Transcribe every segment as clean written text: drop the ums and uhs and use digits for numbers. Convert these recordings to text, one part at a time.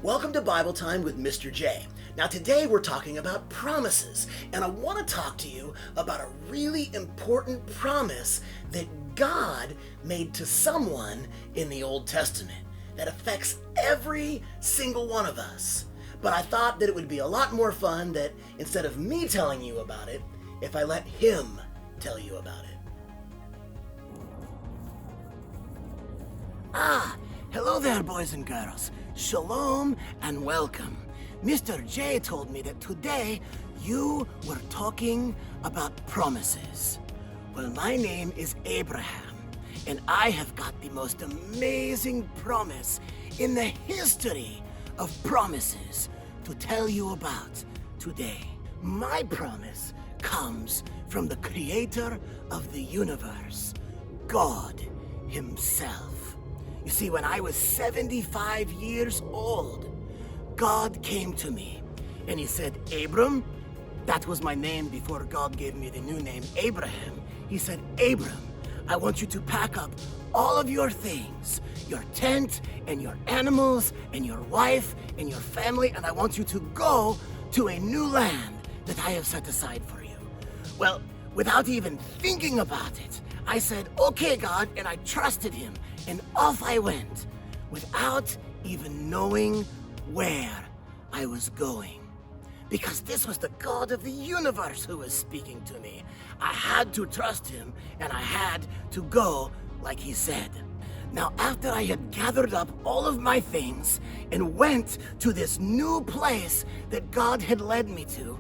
Welcome to Bible Time with Mr. J. Now today we're talking about promises, and I want to talk to you about a really important promise that God made to someone in the Old Testament that affects every single one of us. But I thought that it would be a lot more fun that instead of me telling you about it, if I let him tell you about it. Hello there, boys and girls. Shalom and welcome. Mr. J told me that today you were talking about promises. Well, my name is Abraham, and I have got the most amazing promise in the history of promises to tell you about today. My promise comes from the creator of the universe, God himself. You see, when I was 75 years old, God came to me and he said, Abram, that was my name before God gave me the new name, Abraham. He said, Abram, I want you to pack up all of your things, your tent and your animals and your wife and your family, and I want you to go to a new land that I have set aside for you. Well, without even thinking about it, I said, okay, God, and I trusted him, and off I went without even knowing where I was going. Because this was the God of the universe who was speaking to me. I had to trust him, and I had to go like he said. Now, after I had gathered up all of my things and went to this new place that God had led me to,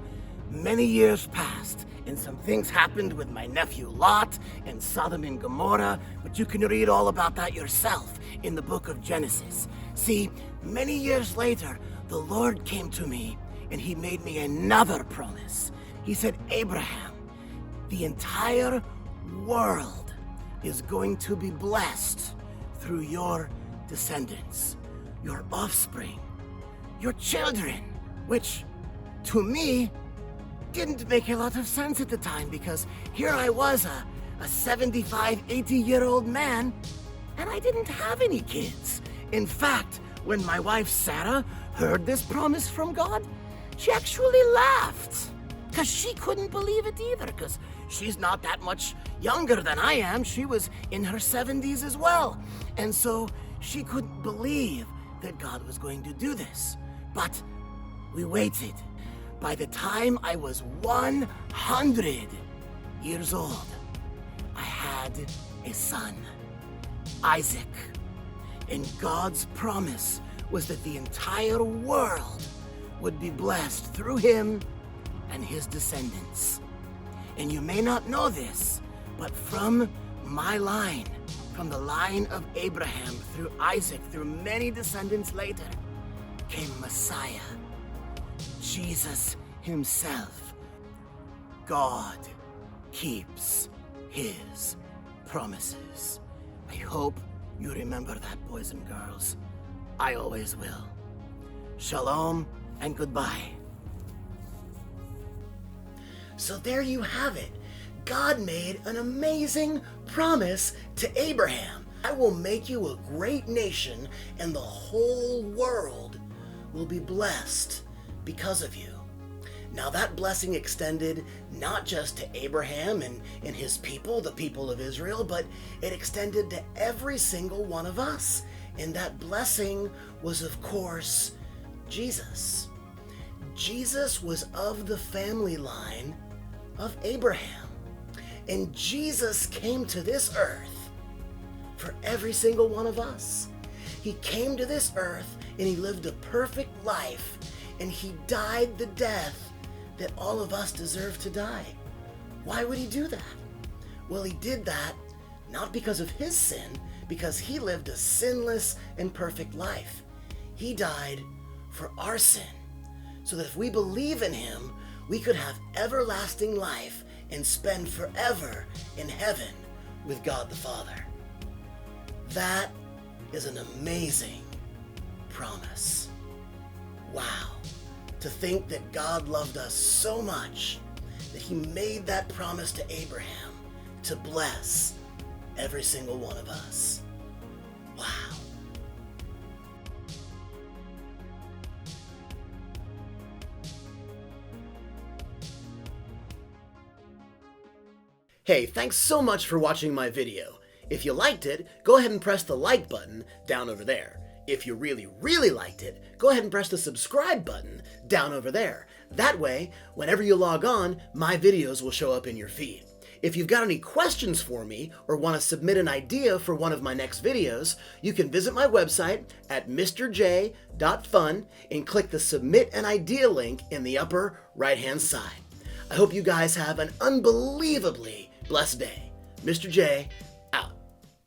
many years passed, and some things happened with my nephew Lot and Sodom and Gomorrah, but you can read all about that yourself in the book of Genesis. See, many years later, the Lord came to me and he made me another promise. He said, Abraham, the entire world is going to be blessed through your descendants, your offspring, your children, which to me didn't make a lot of sense at the time, because here I was, a 75, 80-year-old man, and I didn't have any kids. In fact, when my wife Sarah heard this promise from God, she actually laughed, because she couldn't believe it either, because she's not that much younger than I am. She was in her 70s as well, and so she couldn't believe that God was going to do this. But we waited. By the time I was 100 years old, I had a son, Isaac. And God's promise was that the entire world would be blessed through him and his descendants. And you may not know this, but from my line, from the line of Abraham through Isaac, through many descendants later, came Messiah, Jesus himself. God keeps his promises. I hope you remember that, boys and girls. I always will. Shalom and goodbye. So there you have it. God made an amazing promise to Abraham. I will make you a great nation, and the whole world will be blessed because of you. Now that blessing extended not just to Abraham and his people, the people of Israel, but it extended to every single one of us. And that blessing was, of course, Jesus. Jesus was of the family line of Abraham. And Jesus came to this earth for every single one of us. He came to this earth and he lived a perfect life, and he died the death that all of us deserve to die. Why would he do that? Well, he did that not because of his sin, because he lived a sinless and perfect life. He died for our sin, so that if we believe in him, we could have everlasting life and spend forever in heaven with God the Father. That is an amazing promise. Wow. To think that God loved us so much that he made that promise to Abraham to bless every single one of us. Wow. Hey, thanks so much for watching my video. If you liked it, go ahead and press the like button down over there. If you really liked it, go ahead and press the subscribe button down over there. That way, whenever you log on, my videos will show up in your feed. If you've got any questions for me or want to submit an idea for one of my next videos, you can visit my website at mrj.fun and click the Submit an Idea link in the upper right-hand side. I hope you guys have an unbelievably blessed day. Mr. J,